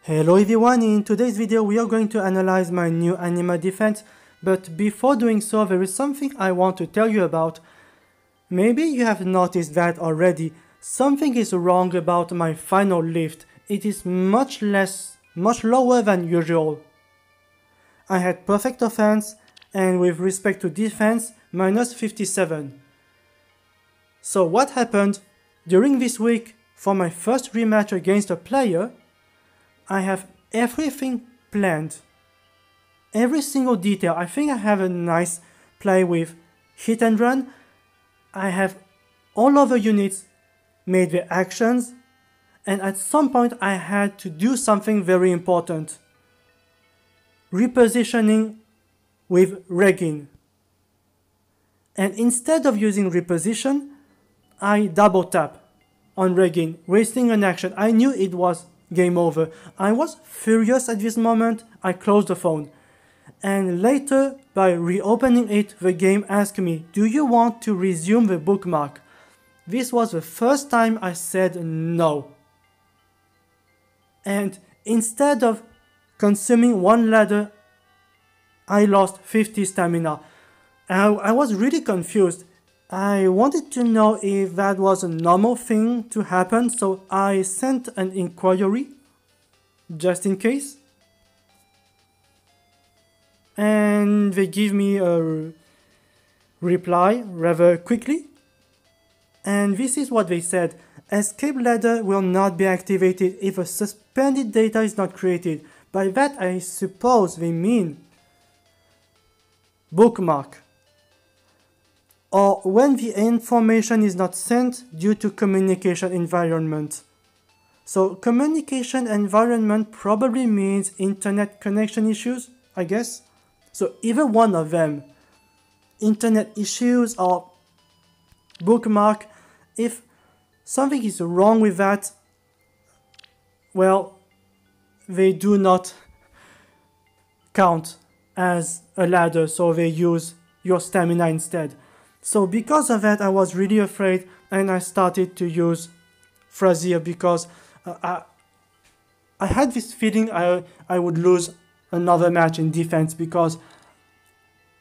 Hello everyone, in today's video we are going to analyze my new anima defense, but before doing so there is something I want to tell you about. Maybe you have noticed that already. Something is wrong about my final lift. It is much lower than usual. I had perfect offense and with respect to defense, minus 57. So what happened? During this week, for my first rematch against a player, I have everything planned. Every single detail. I think I have a nice play with hit and run. I have all of the units made their actions. And at some point I had to do something very important. Repositioning with Regin. And instead of using reposition, I double tap on Regin, wasting an action. I knew it was game over. I was furious at this moment. I closed the phone. And later, by reopening it, the game asked me, do you want to resume the bookmark? This was the first time I said no. And instead of consuming one ladder, I lost 50 stamina. I was really confused. I wanted to know if that was a normal thing to happen, so I sent an inquiry, just in case. And they give me a reply rather quickly. And this is what they said. Escape ladder will not be activated if a suspended data is not created. By that I suppose they mean bookmark. Or when the information is not sent due to communication environment. So communication environment probably means internet connection issues, I guess. So either one of them, internet issues or bookmark, if something is wrong with that, well, they do not count as a ladder, so they use your stamina instead. So because of that, I was really afraid and I started to use Frazier because I had this feeling I would lose another match in defense because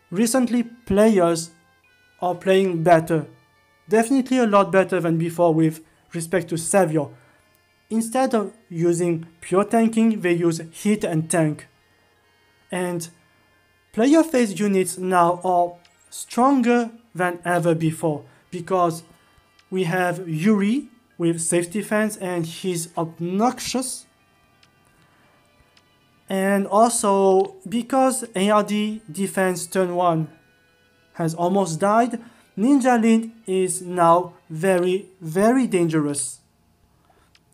recently players are playing better. Definitely a lot better than before with respect to Savior. Instead of using pure tanking, they use hit and tank. And player phase units now are stronger than ever before because we have Yuri with safe defense and he's obnoxious, and also because ARD defense turn 1 has almost died, Ninja Lin is now very dangerous.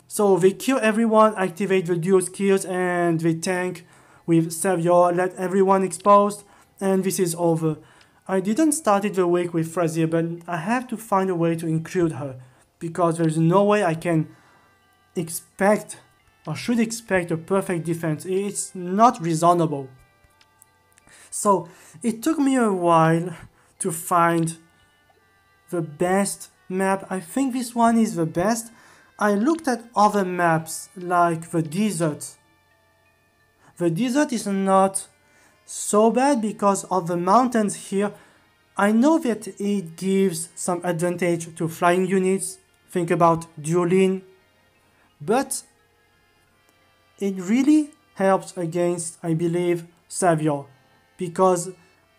So they kill everyone, activate the dual skills, and they tank with Savior, let everyone exposed, and this is over. I didn't start the week with Frazier, but I have to find a way to include her because there's no way I can expect or should expect a perfect defense. It's not reasonable. So it took me a while to find the best map. I think this one is the best. I looked at other maps like the desert. The desert is not so bad because of the mountains here. I know that it gives some advantage to flying units, think about Duolin, but it really helps against, I believe, Savior because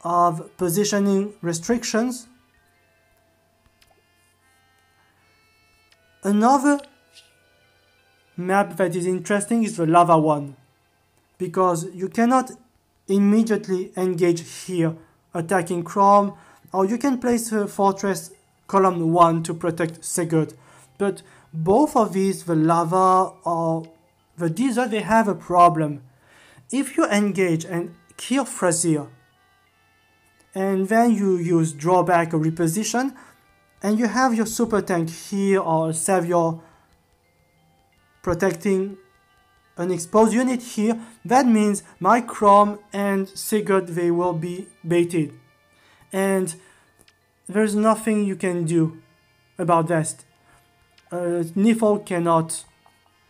of positioning restrictions. Another map that is interesting is the lava one because you cannot immediately engage here attacking Chrome, or you can place a fortress column 1 to protect Sigurd. But both of these, the lava or the desert, they have a problem. If you engage and kill Frazier and then you use drawback or reposition and you have your super tank here or Savior protecting an exposed unit here, that means my Chrome and Sigurd, they will be baited. And there's nothing you can do about that. Nifl cannot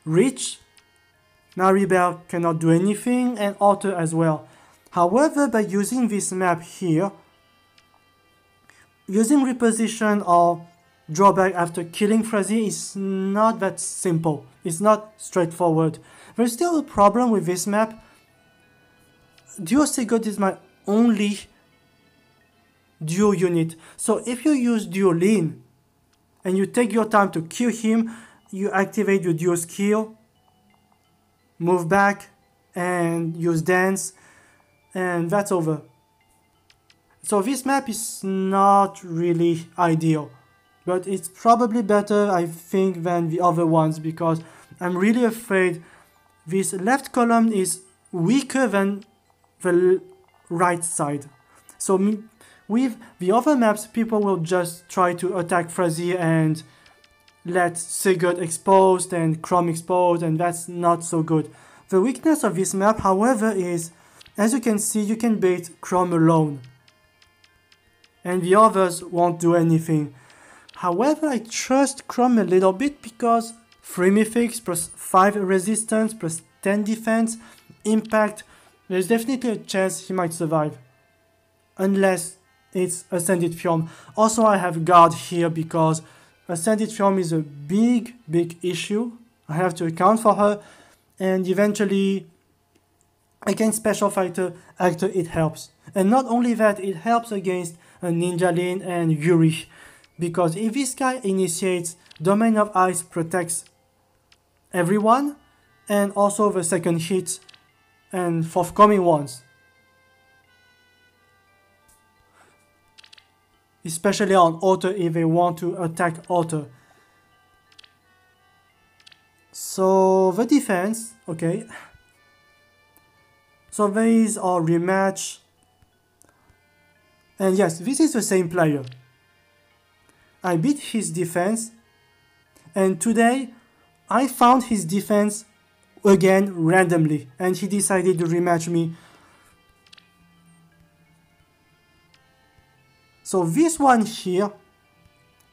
reach Maribelle cannot do anything, and Otter as well. However, by using this map here, using reposition or drawback after killing Frazee is not that simple. It's not straightforward. There's still a problem with this map. Duo Sigurd is my only duo unit. So if you use duo Lean and you take your time to kill him, you activate your duo skill, move back and use dance, and that's over. So this map is not really ideal, but it's probably better, I think, than the other ones, because I'm really afraid this left column is weaker than the right side. So with the other maps, people will just try to attack Frazee and let Sigurd exposed and Crom exposed, and that's not so good. The weakness of this map, however, is, as you can see, you can bait Crom alone, and the others won't do anything. However, I trust Crom a little bit because 3 mythics plus 5 resistance plus 10 defense, impact, there's definitely a chance he might survive. Unless it's Ascended Fjorm. Also, I have guard here because Ascended Fjorm is a big issue. I have to account for her, and eventually against Special Fighter Hector it helps. And not only that, it helps against a Ninja Lane and Yuri, because if this guy initiates, Domain of Ice protects everyone, and also the second hit and forthcoming ones. Especially on Otter if they want to attack Otter. So the defense, okay. So there is our rematch. And yes, this is the same player. I beat his defense, and today I found his defense again randomly, and he decided to rematch me. So this one here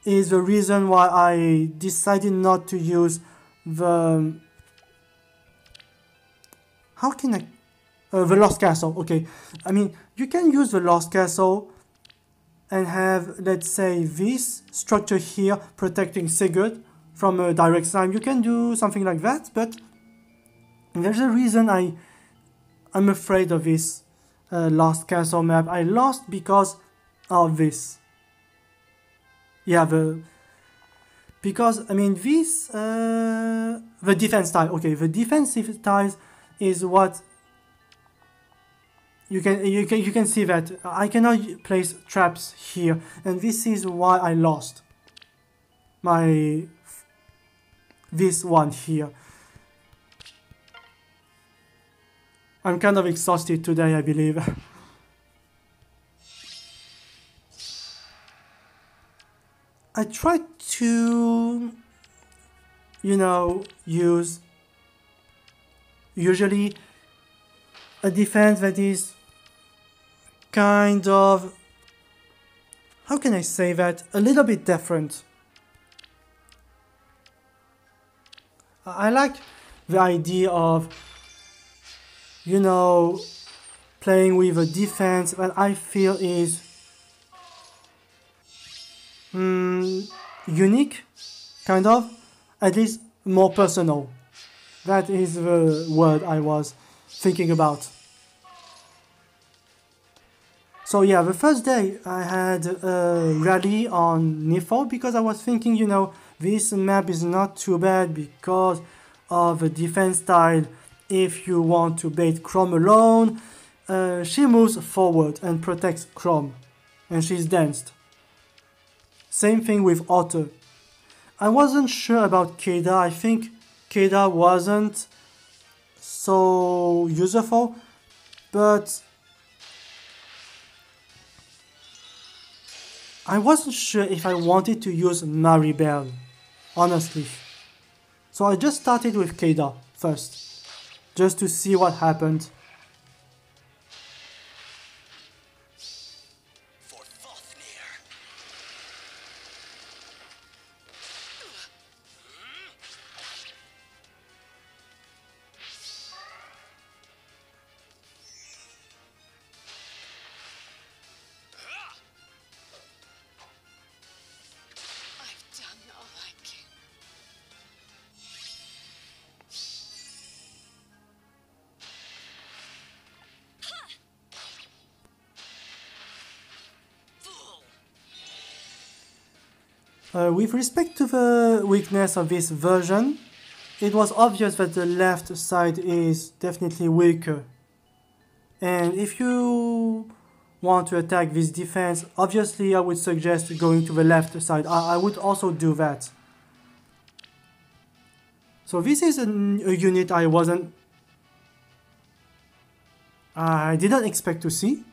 is the reason why I decided not to use the... How can I... the Lost Castle, okay. I mean, you can use the Lost Castle and have, let's say, this structure here protecting Sigurd from a direct slam. You can do something like that, but there's a reason I'm afraid of this Lost Castle map. I lost because of this. Yeah, because, I mean, this, the defense tile, okay, the defensive tiles is what you can see that I cannot place traps here, and this is why I lost this one here. I'm kind of exhausted today, I believe. I tried to, you know, use usually a defense that is kind of, how can I say that, a little bit different. I like the idea of, you know, playing with a defense that I feel is unique, kind of, at least more personal. That is the word I was thinking about. So yeah, the first day I had a rally on Nifo because I was thinking, you know, this map is not too bad because of the defense style. If you want to bait Crom alone, she moves forward and protects Crom, and she's danced. Same thing with Otter. I wasn't sure about Keda. I think Keda wasn't so useful, but I wasn't sure if I wanted to use Maribelle, honestly. So I just started with Keda first, just to see what happened. With respect to the weakness of this version, it was obvious that the left side is definitely weaker. And if you want to attack this defense, obviously I would suggest going to the left side. I would also do that. So this is a unit I didn't expect to see,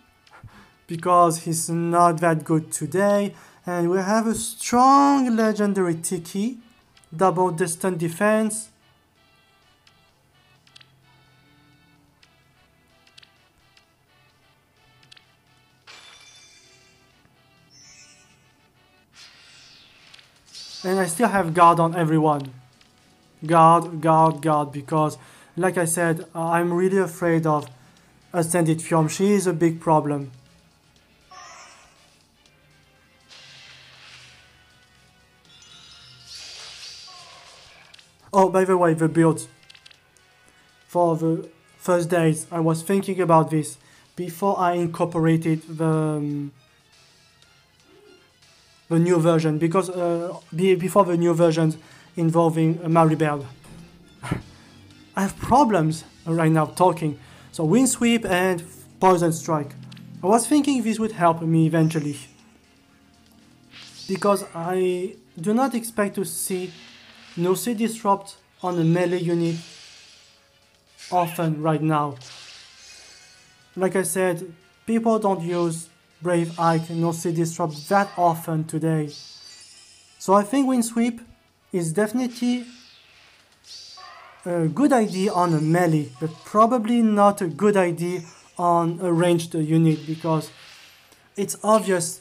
because he's not that good today. And we have a strong legendary Tiki, double distant defense. And I still have guard on everyone. Guard, guard, guard, because like I said, I'm really afraid of Ascended Fjorm. She is a big problem. Oh, by the way, the build for the first days, I was thinking about this before I incorporated the new version, because before the new versions involving Maribelle. I have problems right now talking. So Wind Sweep and Poison Strike. I was thinking this would help me eventually, because I do not expect to see Nursey Disrupt on a melee unit often right now. Like I said, people don't use Brave Ike and Nursey Disrupt that often today. So I think Wind Sweep is definitely a good idea on a melee, but probably not a good idea on a ranged unit, because it's obvious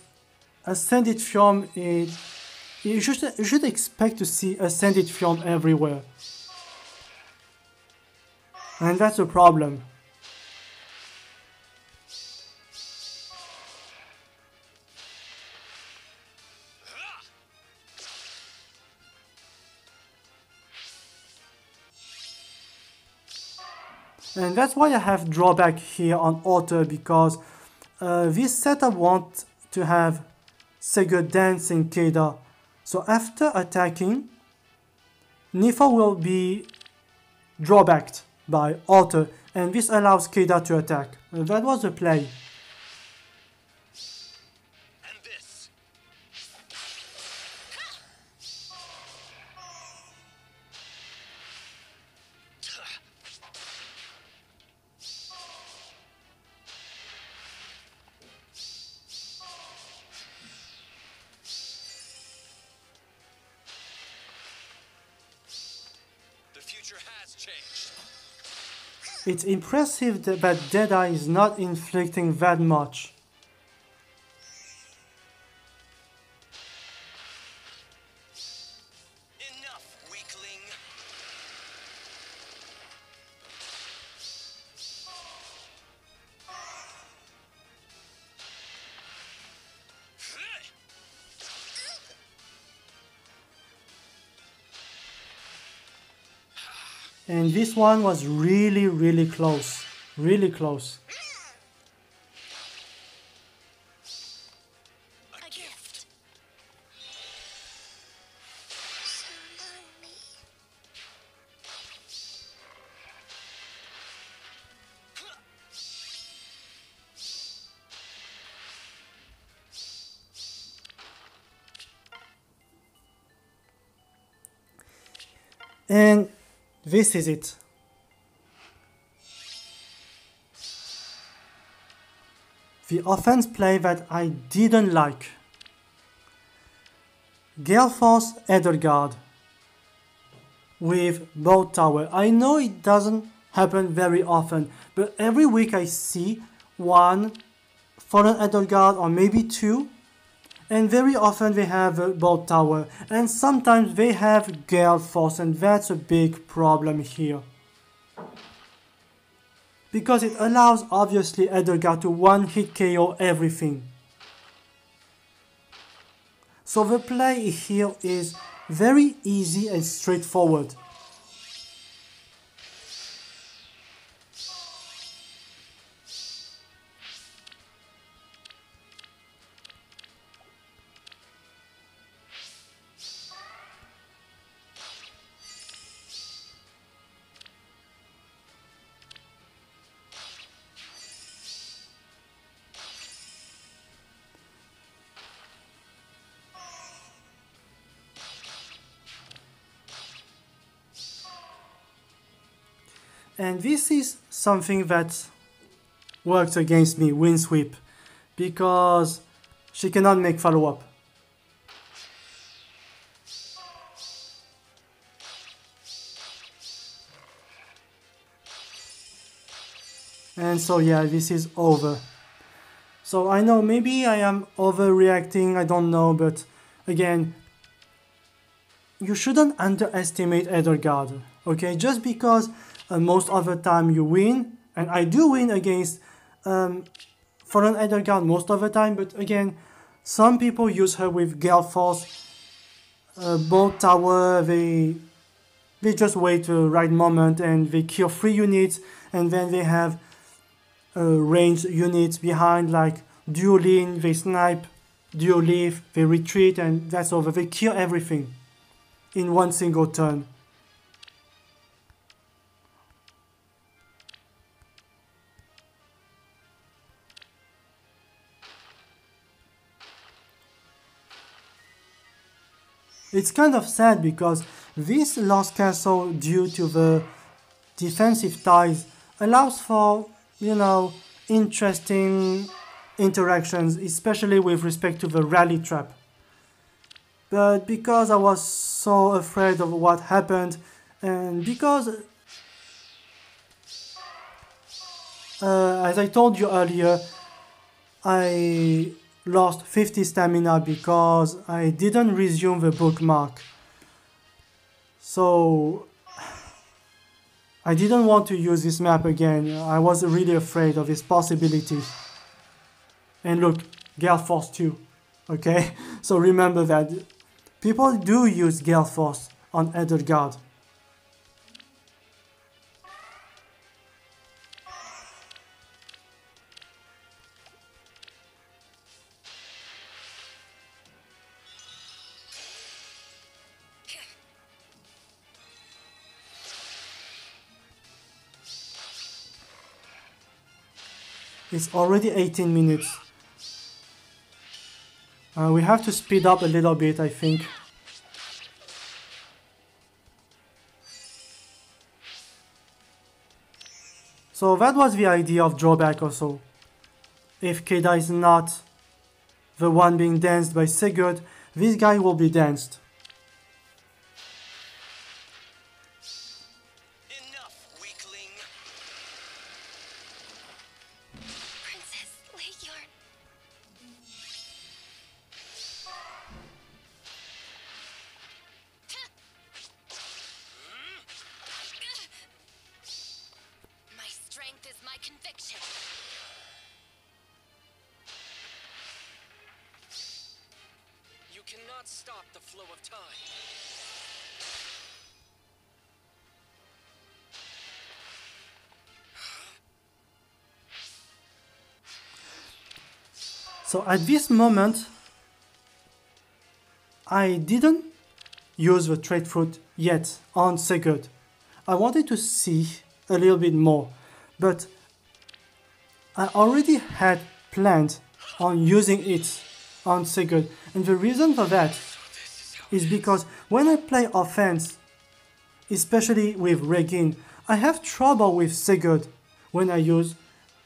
Ascended Fjorm is... You should expect to see Ascended Fjorm everywhere. And that's a problem. And that's why I have drawback here on Author, because this setup wants to have Sigurd dancing Keda. So after attacking, Nifa will be drawbacked by Author, and this allows Keda to attack. That was the play. It's impressive that Deadeye is not inflicting that much. Enough, weakling. And this one was really, really close. Really close. A gift. So lonely. And this is it. The offense play that I didn't like. Gale Force Edelgard with both tower. I know it doesn't happen very often, but every week I see one Fallen Edelgard or maybe two, and very often they have a bolt tower, and sometimes they have Gale Force, and that's a big problem here. Because it allows obviously Edelgard to one-hit KO everything. So the play here is very easy and straightforward. And this is something that works against me, Wind Sweep, because she cannot make follow-up. And so yeah, this is over. So I know maybe I am overreacting, I don't know, but again, you shouldn't underestimate Edelgard, okay? Just because most of the time you win, and I do win against Fallen Edelgard most of the time, but again, some people use her with Gale Force, Bolt Tower, they just wait the right moment and they kill 3 units, and then they have ranged units behind like dual lean, they snipe, dual leaf, they retreat, and that's over. They kill everything in one single turn. It's kind of sad because this Lost Castle, due to the defensive ties, allows for, you know, interesting interactions, especially with respect to the rally trap. But because I was so afraid of what happened, and because, as I told you earlier, I lost 50 stamina because I didn't resume the bookmark. So I didn't want to use this map again. I was really afraid of its possibility. And look, Gale Force 2. Okay? So remember that people do use Gale Force on Edelgard. It's already 18 minutes. We have to speed up a little bit, I think. So that was the idea of drawback also. If Keda is not the one being danced by Sigurd, this guy will be danced. Enough, weakling. Princess Leif. My strength is my conviction. You cannot stop the flow of time. So at this moment, I didn't use the trade fruit yet on Sigurd. I wanted to see a little bit more, but I already had planned on using it on Sigurd, and the reason for that is because when I play offense, especially with Regin, I have trouble with Sigurd when I use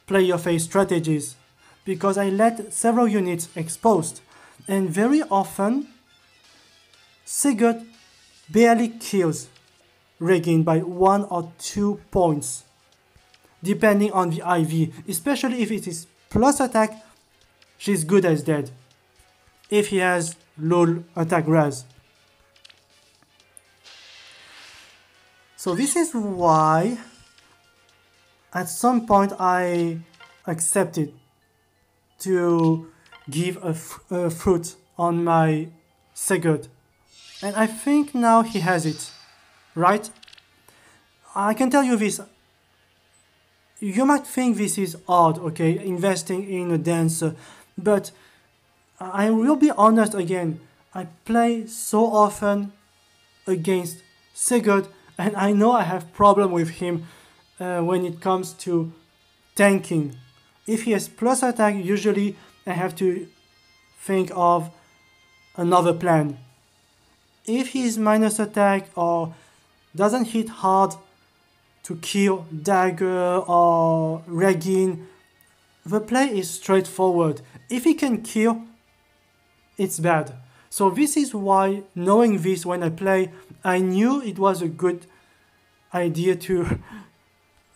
play your face strategies, because I let several units exposed, and very often Sigurd barely kills Regin by 1 or 2 points, depending on the IV, especially if it is plus attack, she's good as dead, if he has low attack res. So this is why at some point I accepted to give a fruit on my Sigurd. And I think now he has it, right? I can tell you this. You might think this is odd, okay, investing in a dancer, but I will be honest again. I play so often against Sigurd, and I know I have problem with him when it comes to tanking. If he has plus attack, usually I have to think of another plan. If he is minus attack or doesn't hit hard, to kill Dagger or Regin. The play is straightforward. If he can kill, it's bad. So this is why, knowing this when I play, I knew it was a good idea to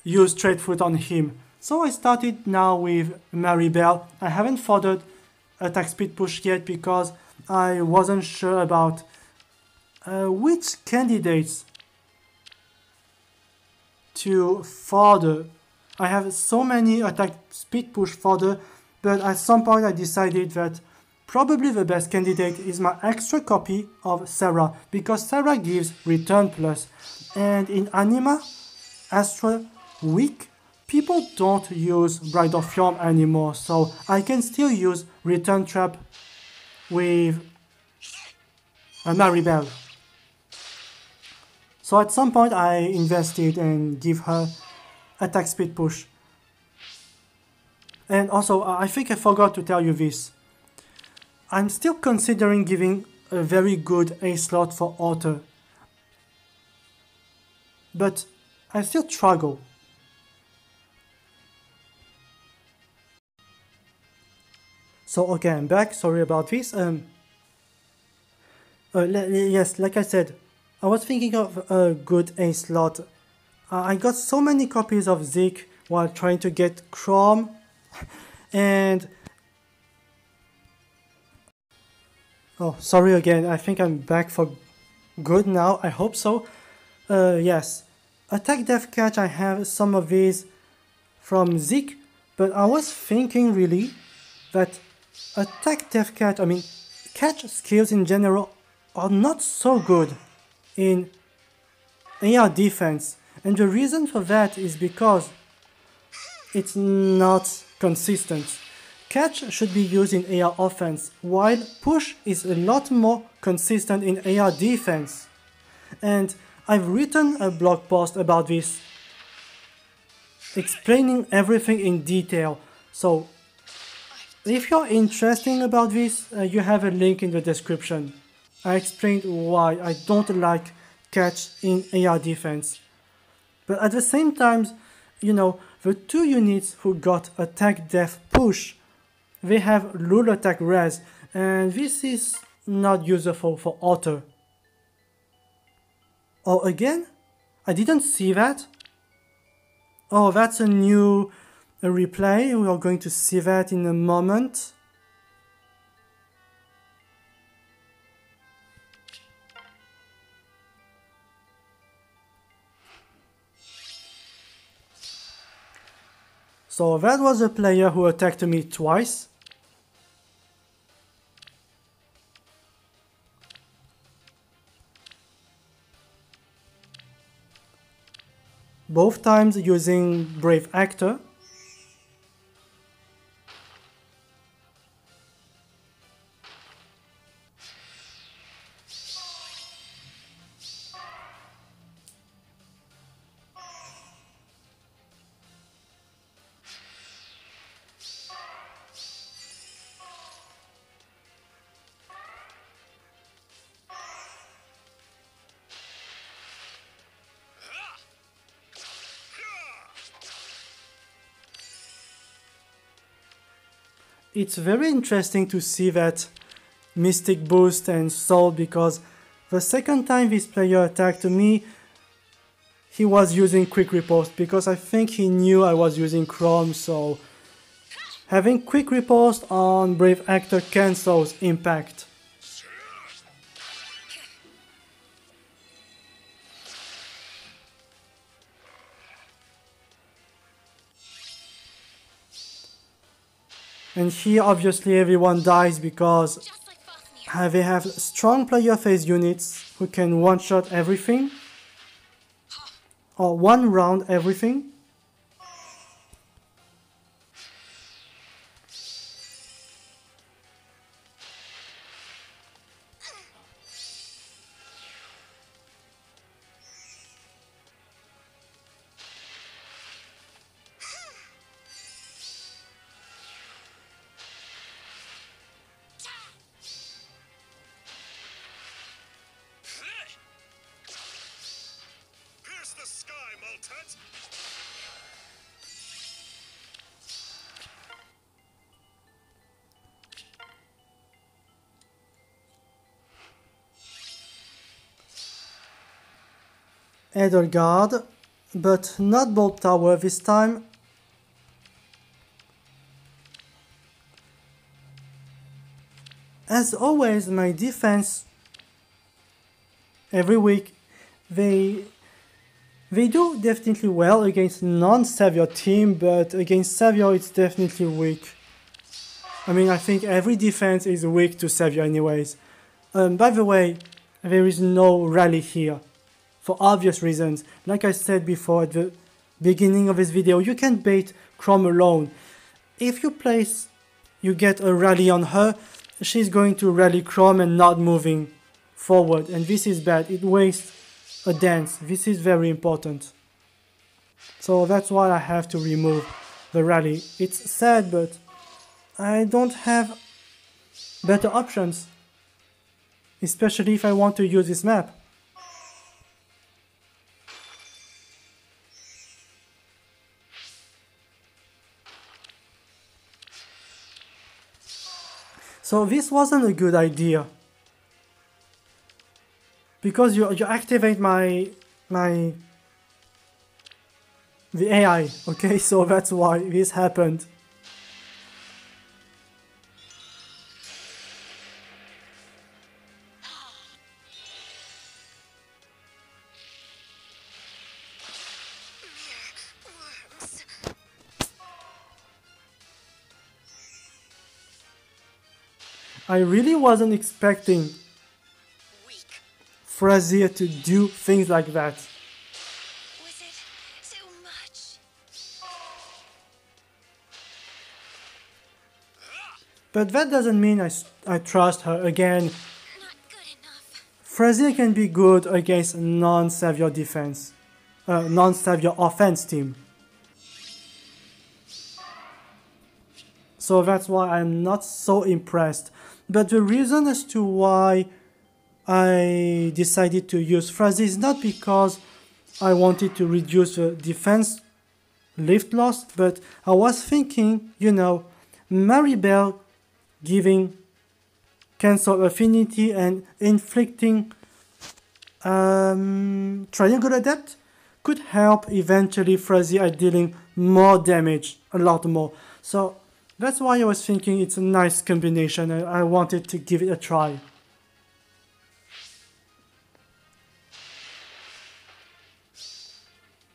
use straight foot on him. So I started now with Maribelle. I haven't furthered attack speed push yet because I wasn't sure about which candidates to further. I have so many attack speed push further, but at some point I decided that probably the best candidate is my extra copy of Sarah, because Sarah gives return plus, and in Anima, Astra Week, people don't use Bride of Fjorm anymore, so I can still use return trap with Maribelle. So at some point I invested and give her attack speed push. And also, I think I forgot to tell you this. I'm still considering giving a very good A slot for Author. But I still struggle. So okay, I'm back. Sorry about this. Yes, like I said, I was thinking of a good A slot. I got so many copies of Zeke while trying to get Chrome, and oh, sorry again. I think I'm back for good now. I hope so. Yes, Attack Death Catch. I have some of these from Zeke, but I was thinking really that Attack Death Catch, I mean, catch skills in general are not so good in AR defense, and the reason for that is because it's not consistent. Catch should be used in AR offense, while push is a lot more consistent in AR defense. And I've written a blog post about this, explaining everything in detail. So if you're interested about this, you have a link in the description. I explained why I don't like catch in AR defense. But at the same time, you know, the two units who got attack def push, they have lull attack res, and this is not useful for Author. Oh, again? I didn't see that. Oh, that's a new replay. We are going to see that in a moment. So that was a player who attacked me twice. Both times using Brave Hector. It's very interesting to see that Mystic Boost and Soul, because the second time this player attacked me, he was using Quick Riposte, because I think he knew I was using Chrome, so having Quick Riposte on Brave Hector cancels impact. And here obviously everyone dies because they have strong player phase units who can one-shot everything, or one round everything. The sky Edelgard, but not Bolt Tower this time. As always, my defense every week, they do definitely well against non-Savior team, but against Savior it's definitely weak. I mean, I think every defense is weak to Savior anyways. By the way, there is no rally here, for obvious reasons. Like I said before at the beginning of this video, you can bait Chrome alone. If you get a rally on her, she's going to rally Chrome and not moving forward, and this is bad. It wastes a dance. This is very important. So that's why I have to remove the rally. It's sad, but I don't have better options, especially if I want to use this map. So this wasn't a good idea, because you activate the AI, okay? So that's why this happened. I really wasn't expecting Frazier to do things like that. Was it too much? But that doesn't mean I trust her again. Not good enough. Frazier can be good against non-Savior defense, non-Savior offense team. So that's why I'm not so impressed. But the reason as to why I decided to use Frazier is not because I wanted to reduce the defense lift loss, but I was thinking, you know, Maribelle giving cancel affinity and inflicting triangle adept could help eventually Frazier at dealing more damage, a lot more. So that's why I was thinking it's a nice combination. I wanted to give it a try.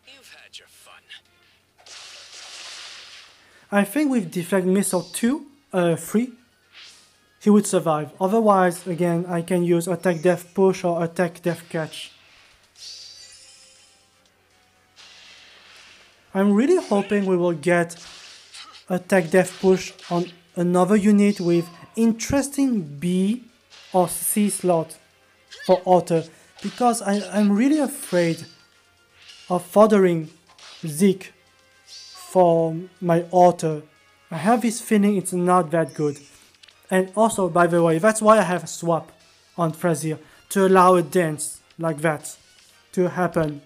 You've had your fun. I think with Deflect Missile 3, he would survive. Otherwise, again, I can use Attack Death Push or Attack Death Catch. I'm really hoping we will get Attack Death Push on another unit with interesting B or C slot for Otter, because I'm really afraid of furthering Zeke for my Otter. I have this feeling it's not that good. And also, by the way, that's why I have a swap on Frazier, to allow a dance like that to happen.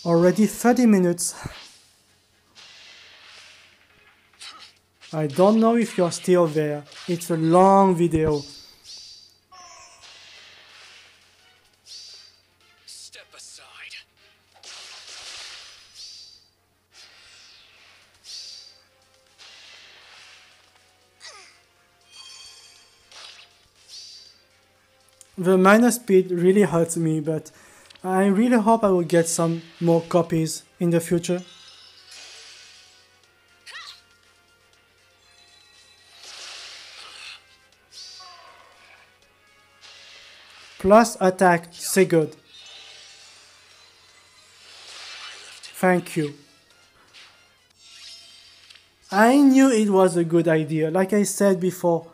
Already 30 minutes. I don't know if you're still there. It's a long video. Step aside. The minus speed really hurts me, but I really hope I will get some more copies in the future. Plus attack Sigurd. Thank you. I knew it was a good idea. Like I said before,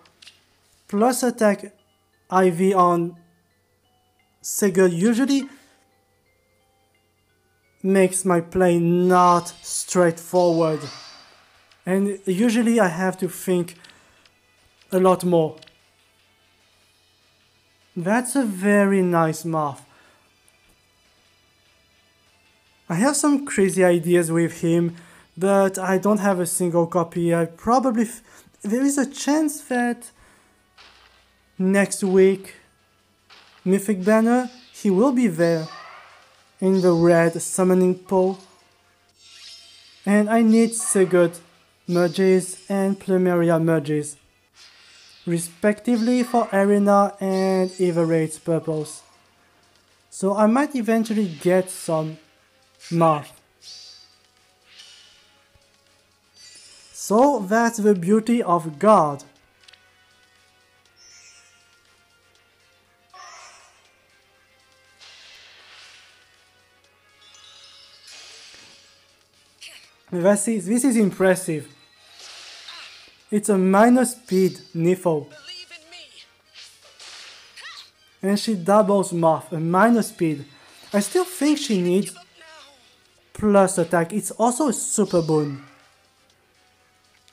plus attack IV on Sigurd usually makes my play not straightforward, and usually I have to think a lot more. That's a very nice Marth. I have some crazy ideas with him, but I don't have a single copy. There is a chance that next week, Mythic Banner, he will be there in the red summoning pool. And I need Sigurd merges and Plumeria merges, respectively for Arena and Everate's purpose. So I might eventually get some Marth. So that's the beauty of God. This is impressive. It's a minus speed Nifo. Believe in me. And she doubles Marth, a minus speed. I still think she needs Give up now. plus attack. It's also a super boon,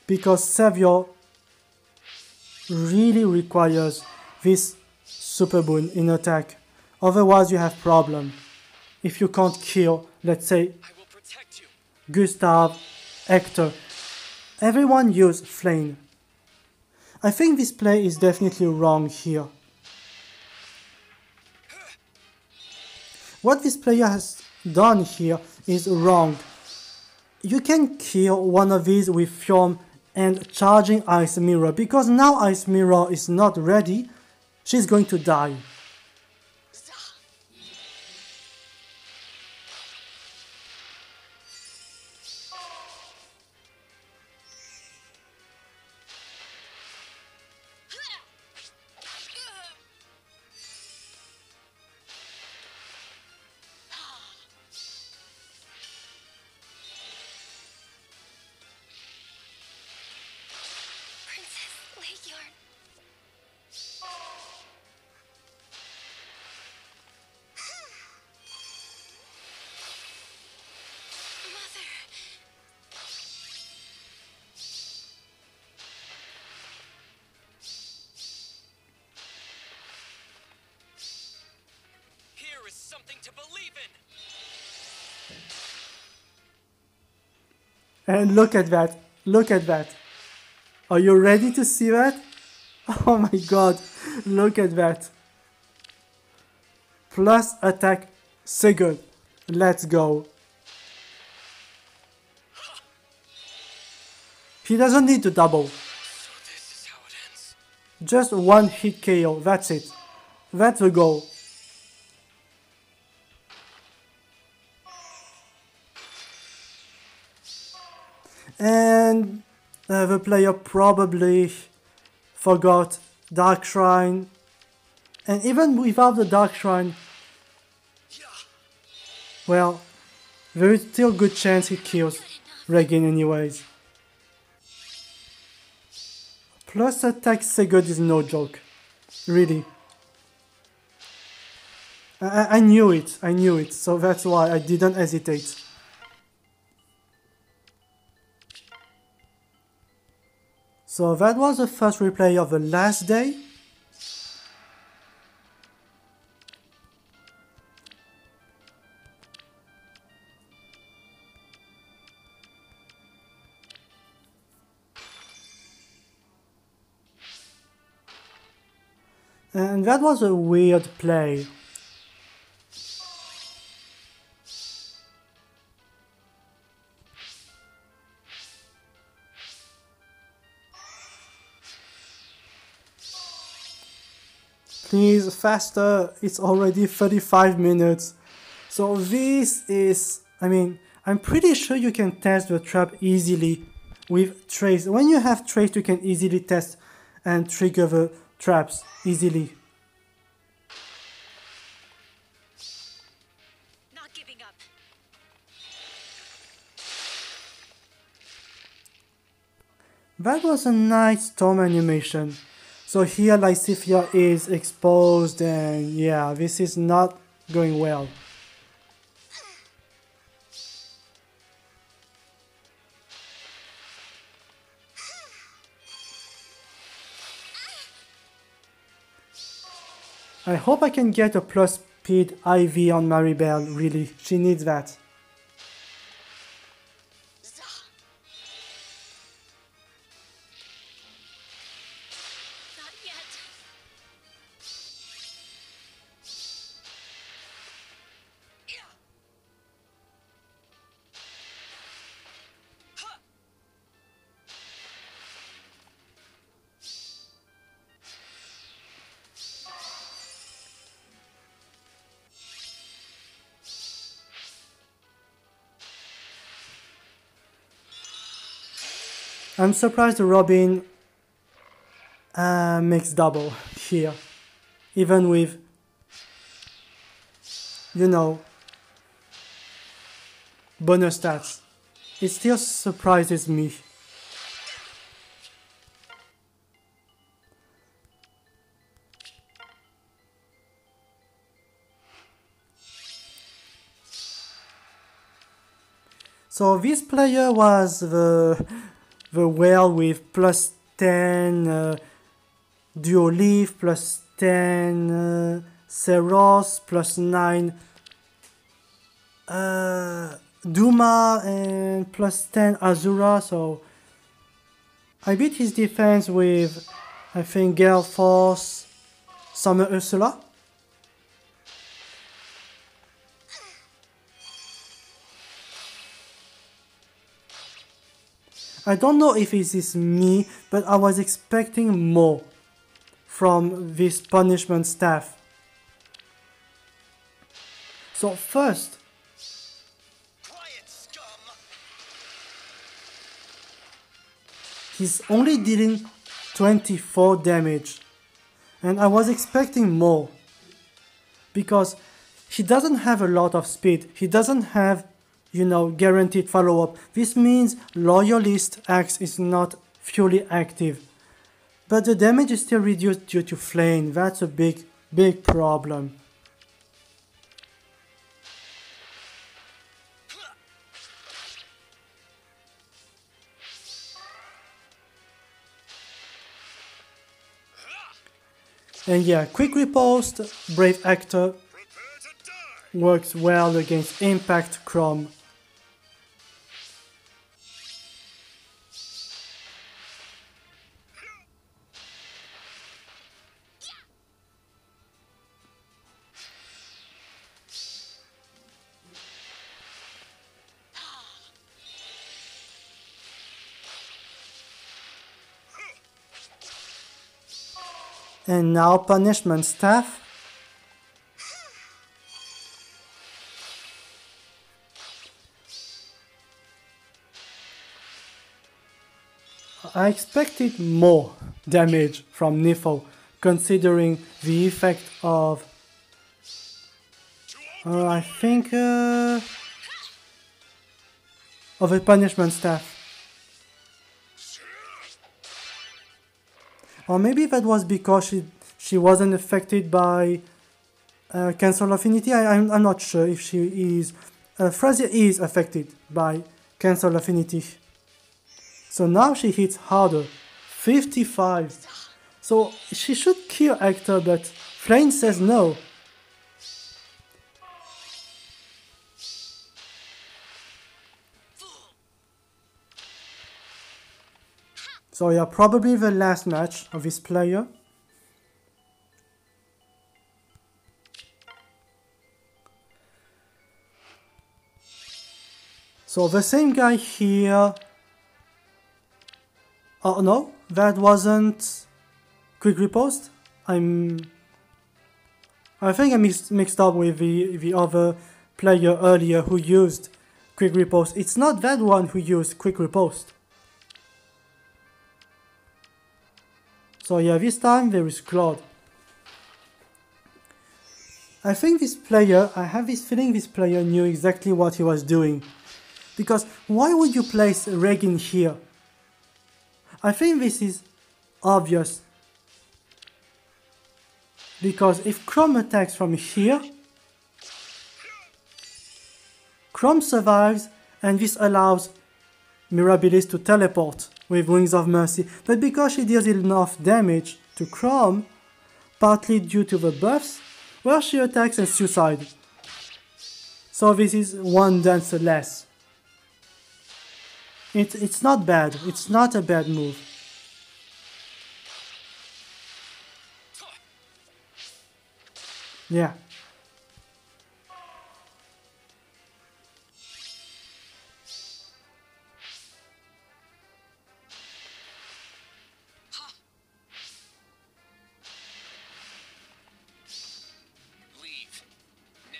because Savior really requires this super boon in attack. Otherwise you have problem. If you can't kill, let's say, I will protect you. Gustav, Hector, everyone use Flayn. I think this play is definitely wrong here. What this player has done here is wrong. You can kill one of these with Fjorm and charging Ice Mirror, because now Ice Mirror is not ready, she's going to die. Here is something to believe in. And look at that, look at that. Are you ready to see that? Oh my god, look at that. Plus attack Sigurd. Let's go. He doesn't need to double. So this is how it ends. Just one hit KO, that's it. That's the goal. And the player probably forgot Dark Shrine. And even without the Dark Shrine, well, there is still a good chance he kills Regin anyways. Plus attack Sigurd is no joke. Really. I knew it, so that's why I didn't hesitate. So that was the first replay of the last day. And that was a weird play. Please, faster, it's already 35 minutes. So this is, I'm pretty sure you can test the trap easily with trace. When you have trace, you can easily test and trigger the traps easily. Not giving up. That was a nice storm animation. So here Lysithea is exposed, and yeah, this is not going well. I hope I can get a plus speed IV on Maribelle, really, she needs that. Not yet. I'm surprised Robin makes double here, even with, you know, bonus stats. It still surprises me. So this player was the whale with plus 10 duo Leif, plus 10 Seros, plus 9 Duma, and plus 10 Azura. So I beat his defense with, I think, Gale Force, Summer Ursula. I don't know if it is me, but I was expecting more from this punishment staff. So first, Quiet, scum! he's only dealing 24 damage, and I was expecting more, because he doesn't have a lot of speed, he doesn't have, you know, guaranteed follow-up. This means Loyalist Axe is not fully active. But the damage is still reduced due to Flayn. That's a big problem. And yeah, quick riposte, Brave Hector works well against Impact Chrome. And now punishment staff. I expected more damage from Nifo, considering the effect of, I think, of a punishment staff. Or maybe that was because she wasn't affected by Cancel Affinity. I'm not sure if she is. Frazier is affected by Cancel Affinity. So now she hits harder. 55. So she should kill Hector, but Flayn says no. So yeah, probably the last match of this player. So the same guy here. Oh no, that wasn't quick riposte. I think I mixed up with the other player earlier who used quick riposte. It's not that one who used quick riposte. So yeah, this time there is Claude. I think this player, I have this feeling this player knew exactly what he was doing. Because why would you place Regin here? I think this is obvious. Because if Chrome attacks from here, Chrome survives, and this allows Maribelle to teleport with Wings of Mercy. But because she deals enough damage to Chrome, partly due to the buffs, well, she attacks and suicide. So this is one dancer less. It's not bad. It's not a bad move. Yeah. Leave. Now.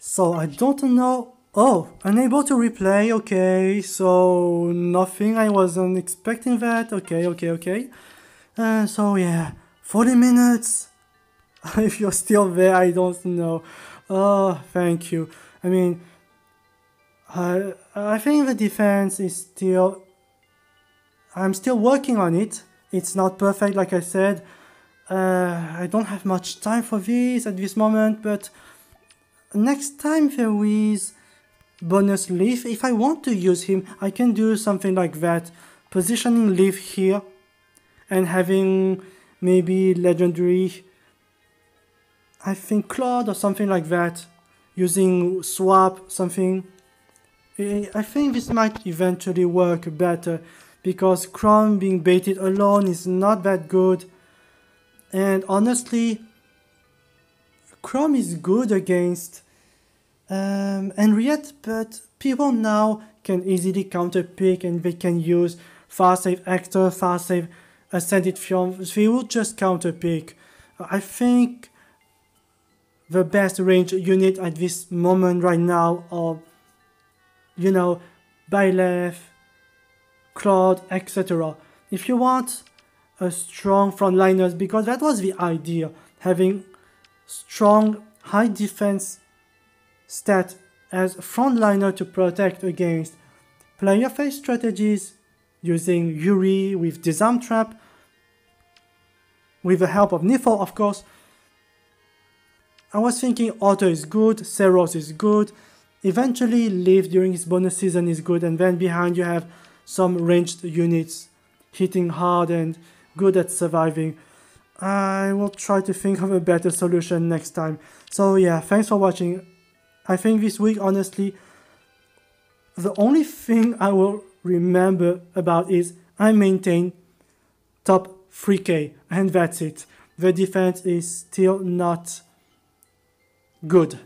So I don't know. Oh, unable to replay. Okay, so nothing. I wasn't expecting that. Okay. So yeah, 40 minutes. If you're still there, I don't know. Oh, thank you. I mean, I think the defense is still. I'm still working on it. It's not perfect, like I said. I don't have much time for this at this moment, but next time there is bonus Leif, if I want to use him, I can do something like that. Positioning Leif here and having maybe legendary, I think Claude or something like that. Using swap, something. I think this might eventually work better because Chrome being baited alone is not that good. And honestly, Chrome is good against Henriette, but people now can easily counter pick and they can use fast save Hector, fast save Ascended Fjorm. They will just counter pick. I think the best range unit at this moment right now are, you know, Byleth, Claude, etc. If you want a strong frontliners, because that was the idea, having strong high defense stat as frontliner to protect against player face strategies using Yuri with Disarm Trap, with the help of Nifo, of course. I was thinking Otto is good, Seros is good, eventually Leif during his bonus season is good, and then behind you have some ranged units hitting hard and good at surviving. I will try to think of a better solution next time. So yeah, thanks for watching. I think this week, honestly, the only thing I will remember about is I maintain top 3k, and that's it. The defense is still not good.